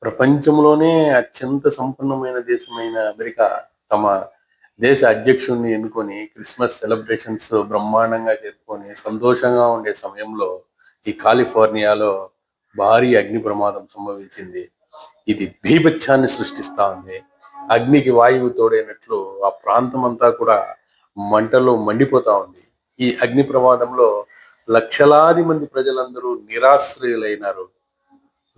ప్రపంచంలోనే అత్యంత సంపన్నమైన దేశమైన అమెరికా తమ దేశ అధ్యక్షుడిని ఎన్నుకొని క్రిస్మస్ సెలబ్రేషన్స్ బ్రహ్మాండంగా జరుపుకొని సంతోషంగా ఉండే సమయంలో ఈ కాలిఫోర్నియాలో భారీ అగ్ని ప్రమాదం సంభవించింది. ఇది బీభత్సాన్ని సృష్టిస్తా ఉంది. అగ్నికి వాయువు తోడైనట్లు ఆ ప్రాంతం అంతా కూడా మంటల్లో మండిపోతా ఉంది. ఈ అగ్ని ప్రమాదంలో లక్షలాది మంది ప్రజలందరూ నిరాశ్రయులైనారు.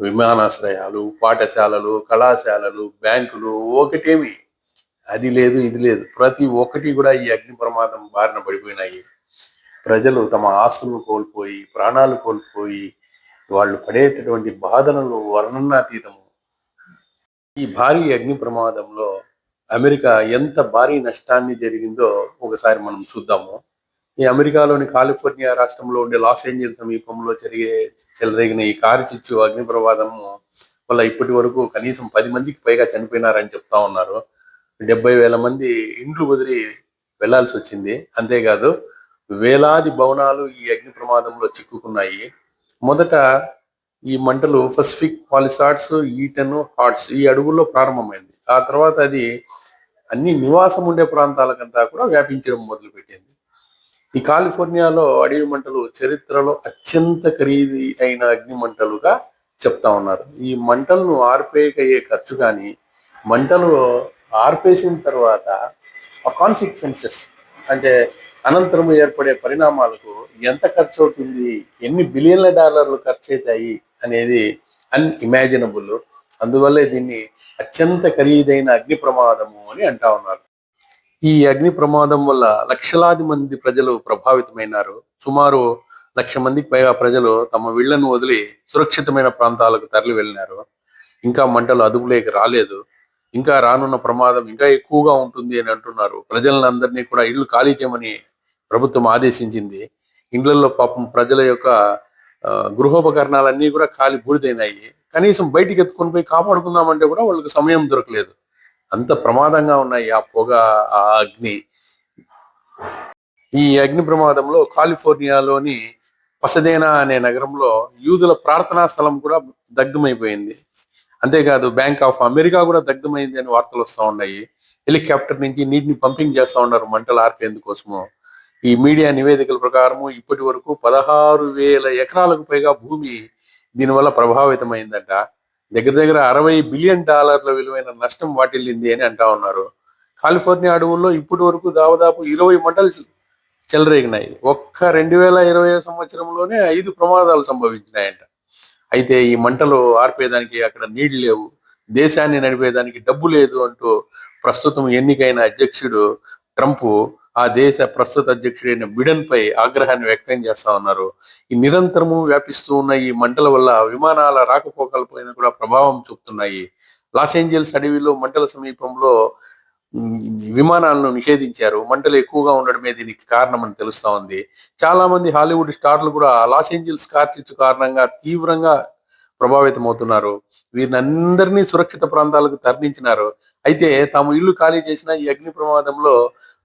విమానాశ్రయాలు, పాఠశాలలు, కళాశాలలు, బ్యాంకులు ఒకటేమి అది లేదు, ఇది లేదు. ప్రతి ఒక్కటి కూడా ఈ అగ్ని ప్రమాదం బారిన పడిపోయినాయి. ప్రజలు తమ ఆస్తులను కోల్పోయి, ప్రాణాలు కోల్పోయి, వాళ్ళు పడేటటువంటి బాధలను వర్ణనాతీతము. ఈ భారీ అగ్ని ప్రమాదంలో అమెరికా ఎంత భారీ నష్టాన్ని జరిగిందో ఒకసారి మనం చూద్దాము. ఈ అమెరికాలోని కాలిఫోర్నియా రాష్ట్రంలో ఉండే లాస్ ఏంజల్స్ సమీపంలో చెలరేగిన ఈ కారుచిచ్చు అగ్ని ప్రమాదము వల్ల ఇప్పటి వరకు కనీసం 10 మందికి పైగా చనిపోయినారని చెప్తా ఉన్నారు. 70,000 మంది ఇండ్లు వదిలి వెళ్లాల్సి వచ్చింది. అంతేకాదు వేలాది భవనాలు ఈ అగ్ని ప్రమాదంలో చిక్కుకున్నాయి. మొదట ఈ మంటలు పసిఫిక్ పాలిసాడ్స్, ఈటన్, హాట్స్ ఈ అడవుల్లో ప్రారంభమైంది. ఆ తర్వాత అది అన్ని నివాసం ఉండే ప్రాంతాలకంతా కూడా వ్యాపించడం మొదలుపెట్టింది. ఈ కాలిఫోర్నియాలో అడవి మంటలు చరిత్రలో అత్యంత ఖరీదు అయిన అగ్ని మంటలుగా చెప్తా ఉన్నారు. ఈ మంటలను ఆర్పేయకయ్యే ఖర్చు కానీ, మంటలు ఆర్పేసిన తర్వాత ఆ కాన్సిక్వెన్సెస్ అంటే అనంతరం ఏర్పడే పరిణామాలకు ఎంత ఖర్చు అవుతుంది, ఎన్ని బిలియన్ల డాలర్లు ఖర్చు అవుతాయి అనేది అన్ఇమాజినబుల్. అందువల్లే దీన్ని అత్యంత ఖరీదైన అగ్ని ప్రమాదము అని అంటా ఉన్నారు. ఈ అగ్ని ప్రమాదం వల్ల లక్షలాది మంది ప్రజలు ప్రభావితమైనారు. సుమారు 1,00,000 మందికి పైగా ప్రజలు తమ ఇళ్లను వదిలి సురక్షితమైన ప్రాంతాలకు తరలి వెళ్ళినారు. ఇంకా మంటలు అదుపులోకి రాలేదు. ఇంకా రానున్న ప్రమాదం ఇంకా ఎక్కువగా ఉంటుంది అని అంటున్నారు. ప్రజలందరినీ కూడా ఇళ్లు ఖాళీ చేయమని ప్రభుత్వం ఆదేశించింది. ఇండ్లలో పాపం ప్రజల యొక్క గృహోపకరణాలన్నీ కూడా ఖాళీ బూడిదైనాయి. కనీసం బయటికి ఎత్తుకొని పోయి కాపాడుకుందామంటే కూడా వాళ్ళకి సమయం దొరకలేదు. అంత ప్రమాదంగా ఉన్నాయి ఆ పొగ, ఆ అగ్ని. ఈ అగ్ని ప్రమాదంలో కాలిఫోర్నియాలోని పసదేనా అనే నగరంలో యూదుల ప్రార్థనా స్థలం కూడా దగ్ధమైపోయింది. అంతేకాదు బ్యాంక్ ఆఫ్ అమెరికా కూడా దగ్ధమైంది అని వార్తలు వస్తూ ఉన్నాయి. హెలికాప్టర్ నుంచి నీటిని పంపింగ్ చేస్తూ ఉన్నారు మంటలు ఆర్పేందుకోసము. ఈ మీడియా నివేదికల ప్రకారము ఇప్పటి వరకు 16,000 ఎకరాలకు పైగా భూమి దీనివల్ల ప్రభావితమైందంట. దగ్గర దగ్గర $60 బిలియన్ విలువైన నష్టం వాటిల్లింది అని అంటా ఉన్నారు. కాలిఫోర్నియా అడవుల్లో ఇప్పటి వరకు దాదాపు 20 మంటలు చెలరేగినాయి. ఒక్క 2020 సంవత్సరంలోనే 5 ప్రమాదాలు సంభవించినాయంట. అయితే ఈ మంటలు ఆర్పేదానికి అక్కడ నీళ్లు లేవు, దేశాన్ని నడిపేదానికి డబ్బు లేదు అంటూ ప్రస్తుతం ఎన్నికైన అధ్యక్షుడు ట్రంప్ ఆ దేశ ప్రస్తుత అధ్యక్షుడైన బిడెన్ పై ఆగ్రహాన్ని వ్యక్తం చేస్తా ఉన్నారు. ఈ నిరంతరము వ్యాపిస్తూ ఉన్న ఈ మంటల వల్ల విమానాల రాకపోకలపైన కూడా ప్రభావం చూపుతున్నాయి. లాస్ ఏంజల్స్ అడవిలో మంటల సమీపంలో విమానాలను నిషేధించారు. మంటలు ఎక్కువగా ఉండడమే దీనికి కారణమని తెలుస్తా ఉంది. చాలా మంది హాలీవుడ్ స్టార్లు కూడా లాస్ ఏంజల్స్ కార్చిచ్చు కారణంగా తీవ్రంగా ప్రభావితం అవుతున్నారు. వీరిని అందరినీ సురక్షిత ప్రాంతాలకు తరలించినారు. అయితే తాము ఇల్లు ఖాళీ చేసిన ఈ అగ్ని ప్రమాదంలో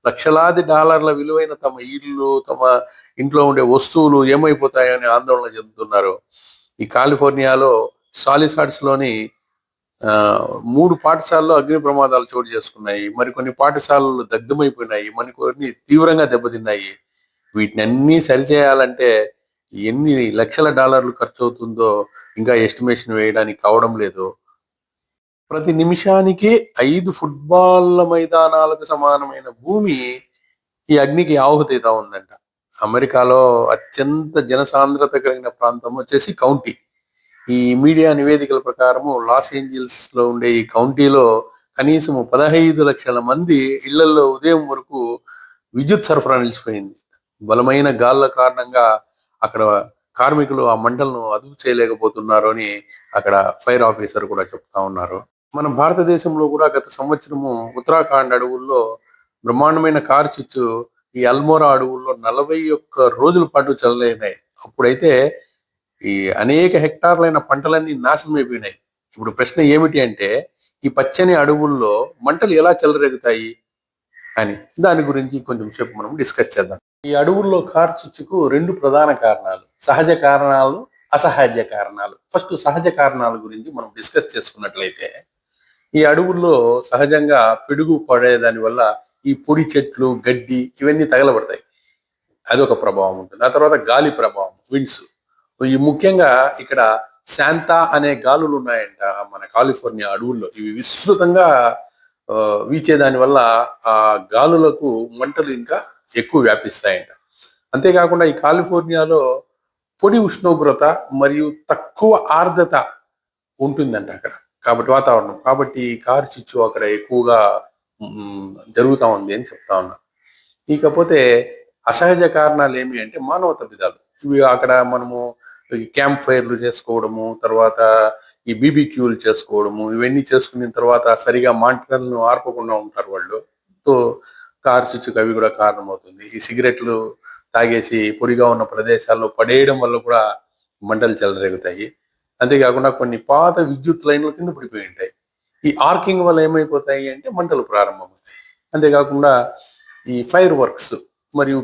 లక్షలాది డాలర్ల విలువైన తమ ఇల్లు, తమ ఇంట్లో ఉండే వస్తువులు ఏమైపోతాయని ఆందోళన చెందుతున్నారు. ఈ కాలిఫోర్నియాలో సాలిసాడ్స్ లోని 3 పాఠశాలల్లో అగ్ని ప్రమాదాలు చోటు చేసుకున్నాయి. మరికొన్ని పాఠశాలలు దగ్ధమైపోయినాయి, మరికొన్ని తీవ్రంగా దెబ్బతిన్నాయి. వీటిని అన్ని సరిచేయాలంటే ఎన్ని లక్షల డాలర్లు ఖర్చు అవుతుందో ఇంకా ఎస్టిమేషన్ వేయడానికి కావడం లేదు. ప్రతి నిమిషానికి 5 ఫుట్బాల్ మైదానాలకు సమానమైన భూమి ఈ అగ్నికి ఆహుతైతా ఉందంట. అమెరికాలో అత్యంత జనసాంద్రత కలిగిన ప్రాంతం వచ్చేసి కౌంటీ. ఈ మీడియా నివేదికల ప్రకారము లాస్ ఏంజల్స్ లో ఉండే ఈ కౌంటీలో కనీసం 15 లక్షల మంది ఇళ్లలో ఉదయం వరకు విద్యుత్ సరఫరా నిలిచిపోయింది. బలమైన గాలుల కారణంగా అక్కడ కార్మికులు ఆ మంటలను అదుపు చేయలేకపోతున్నారు అని అక్కడ ఫైర్ ఆఫీసర్ కూడా చెప్తా ఉన్నారు. మన భారతదేశంలో కూడా గత సంవత్సరము ఉత్తరాఖండ్ అడవుల్లో బ్రహ్మాండమైన కారుచిచ్చు ఈ అల్మోరా అడవుల్లో 41 రోజుల పాటు చెలరేగినాయి. అప్పుడైతే ఈ అనేక హెక్టార్లైన పంటలన్నీ నాశనం అయిపోయినాయి. ఇప్పుడు ప్రశ్న ఏమిటి అంటే ఈ పచ్చని అడవుల్లో మంటలు ఎలా చెలరేగుతాయి అని దాని గురించి కొంచెం సేపు మనం డిస్కస్ చేద్దాం. ఈ అడవుల్లో కార్చిచ్చుకు 2 ప్రధాన కారణాలు, సహజ కారణాలు, అసహజ కారణాలు. ఫస్ట్ సహజ కారణాల గురించి మనం డిస్కస్ చేసుకున్నట్లయితే, ఈ అడవుల్లో సహజంగా పిడుగు పడేదాని వల్ల ఈ పొడి చెట్లు, గడ్డి ఇవన్నీ తగలబడతాయి. అదొక ప్రభావం ఉంటుంది. ఆ తర్వాత గాలి ప్రభావం, విండ్స్. ఈ ముఖ్యంగా ఇక్కడ శాంతా అనే గాలులు ఉన్నాయంట మన కాలిఫోర్నియా అడవుల్లో. ఇవి విస్తృతంగా వీచేదాని వల్ల ఆ గాలులకు మంటలు ఇంకా ఎక్కువ వ్యాపిస్తాయంట. అంతేకాకుండా ఈ కాలిఫోర్నియాలో పొడి ఉష్ణోగ్రత మరియు తక్కువ ఆర్ద్రత ఉంటుందంట అక్కడ. కాబట్టి వాతావరణం. కాబట్టి ఈ కారు చిచ్చు అక్కడ ఎక్కువగా జరుగుతా ఉంది అని చెప్తా ఉన్నారు. ఇకపోతే అసహజ కారణాలు ఏమి అంటే మానవ తప్పిదాలు. ఇవి అక్కడ మనము ఈ క్యాంప్ ఫైర్లు చేసుకోవడము, తర్వాత ఈ బీబీక్యూలు చేసుకోవడము, ఇవన్నీ చేసుకున్న తర్వాత సరిగా మంటలను ఆర్పకుండా ఉంటారు వాళ్ళు. సో కారు చిచ్చుకు అవి కూడా కారణమవుతుంది. ఈ సిగరెట్లు తాగేసి పొడిగా ఉన్న ప్రదేశాల్లో పడేయడం వల్ల కూడా మంటలు చెలరేగుతాయి. అంతేకాకుండా కొన్ని పాత విద్యుత్ లైన్ల కింద పడిపోయి ఉంటాయి. ఈ ఆర్కింగ్ వల్ల ఏమైపోతాయి అంటే మంటలు ప్రారంభమవుతాయి. అంతేకాకుండా ఈ ఫైర్ వర్క్స్ మరియు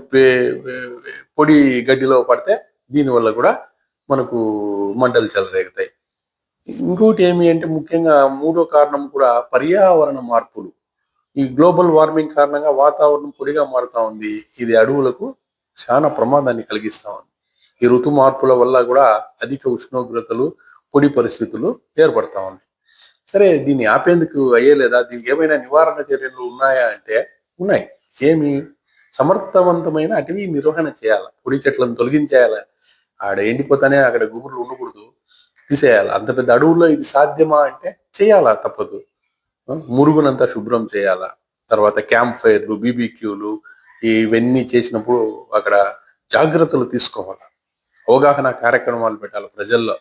పొడి గడ్డిలో పడితే దీనివల్ల కూడా మనకు మంటలు చెలరేగుతాయి. ఇంకోటి ఏమి అంటే ముఖ్యంగా మూడో కారణం కూడా పర్యావరణ మార్పులు. ఈ గ్లోబల్ వార్మింగ్ కారణంగా వాతావరణం పొడిగా మారుతా ఉంది. ఇది అడవులకు చాలా ప్రమాదాన్ని కలిగిస్తా ఉంది. ఈ ఋతు మార్పుల వల్ల కూడా అధిక ఉష్ణోగ్రతలు, పొడి పరిస్థితులు ఏర్పడతా ఉన్నాయి. సరే దీన్ని ఆపేందుకు అయ్యేలేదా? దీనికి ఏమైనా నివారణ చర్యలు ఉన్నాయా అంటే ఉన్నాయి. ఏమి? సమర్థవంతమైన అటవీ నిర్వహణ చేయాలి. పొడి చెట్లను తొలగించేయాలి. ఆడ ఎండిపోతానే అక్కడ గుబుర్లు ఉండకూడదు, తీసేయాలి. అంత పెద్ద అడవుల్లో ఇది సాధ్యమా అంటే చేయాలా, తప్పదు. మురుగునంతా శుభ్రం చేయాలా. తర్వాత క్యాంప్ ఫైర్లు, బీబీక్యూలు ఇవన్నీ చేసినప్పుడు అక్కడ జాగ్రత్తలు తీసుకోవాలి. అవగాహన కార్యక్రమాలు పెట్టాలి ప్రజల్లో.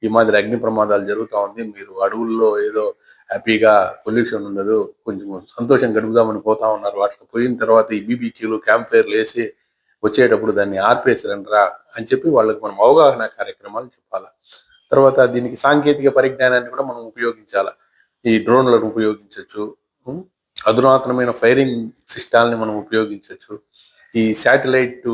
ఈ మాదిరి అగ్ని ప్రమాదాలు జరుగుతూ ఉంది, మీరు అడవుల్లో ఏదో హ్యాపీగా పొల్యూషన్ ఉండదు, కొంచెం సంతోషం గడుపుదామని పోతా ఉన్నారు. వాటికి పోయిన తర్వాత ఈ బీబీక్యూలు, క్యాంప్ ఫైర్లు వేసి వచ్చేటప్పుడు దాన్ని ఆర్పేసిరండ్రా అని చెప్పి వాళ్ళకి మనం అవగాహన కార్యక్రమాలు చెప్పాలి. తర్వాత దీనికి సాంకేతిక పరిజ్ఞానాన్ని కూడా మనం ఉపయోగించాలి. ఈ డ్రోన్లను ఉపయోగించవచ్చు, అధునాతనమైన ఫైరింగ్ సిస్టాల్ని మనం ఉపయోగించవచ్చు. ఈ శాటిలైట్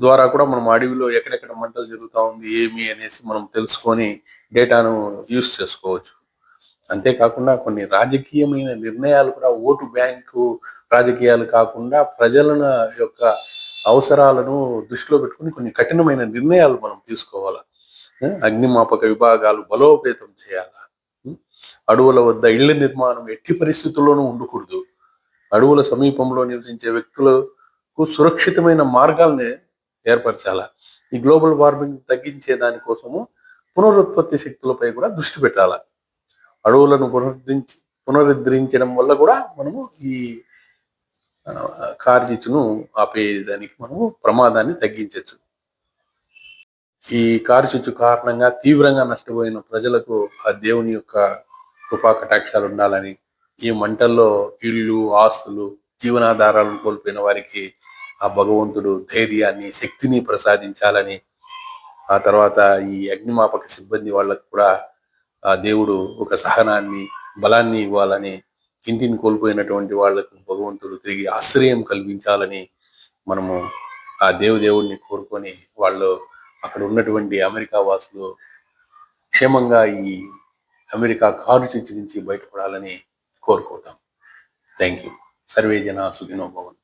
ద్వారా కూడా మనం అడవిలో ఎక్కడెక్కడ మంటలు జరుగుతూ ఉంది ఏమి అనేసి మనం తెలుసుకొని డేటాను యూస్ చేసుకోవచ్చు. అంతేకాకుండా కొన్ని రాజకీయమైన నిర్ణయాలు కూడా ఓటు బ్యాంకు రాజకీయాలు కాకుండా ప్రజల యొక్క అవసరాలను దృష్టిలో పెట్టుకుని కొన్ని కఠినమైన నిర్ణయాలు మనం తీసుకోవాలి. అగ్నిమాపక విభాగాలు బలోపేతం చేయాలి. అడవుల వద్ద ఇళ్ల నిర్మాణం ఎట్టి పరిస్థితుల్లోనూ ఉండకూడదు. అడవుల సమీపంలో నివసించే వ్యక్తులకు సురక్షితమైన మార్గాల్ని ఏర్పరచాల. ఈ గ్లోబల్ వార్మింగ్ తగ్గించే దానికోసము పునరుత్పత్తి శక్తులపై కూడా దృష్టి పెట్టాలి. అడవులను పునరుద్ధరించడం వల్ల కూడా మనము ఈ కార్చిచ్చును ఆపేదానికి మనము ప్రమాదాన్ని తగ్గించవచ్చు. ఈ కార్చిచ్చు కారణంగా తీవ్రంగా నష్టపోయిన ప్రజలకు ఆ దేవుని యొక్క కృపా కటాక్షాలు ఉండాలని, ఈ మంటల్లో ఇళ్ళు, ఆస్తులు, జీవనాధారాలను కోల్పోయిన వారికి ఆ భగవంతుడు ధైర్యాన్ని, శక్తిని ప్రసాదించాలని, ఆ తర్వాత ఈ అగ్నిమాపక సిబ్బంది వాళ్ళకు కూడా ఆ దేవుడు ఒక సహనాన్ని, బలాన్ని ఇవ్వాలని, ఇంటిని కోల్పోయినటువంటి వాళ్లకు భగవంతుడు తిరిగి ఆశ్రయం కల్పించాలని మనము ఆ దేవుడిని కోరుకొని వాళ్ళు అక్కడ ఉన్నటువంటి అమెరికా వాసులు క్షేమంగా ఈ అమెరికా కారు చిచ్చు నుంచి బయటపడాలని కోరుకుంటాం. Thank you. సర్వే జన సుఖినో భవంతు.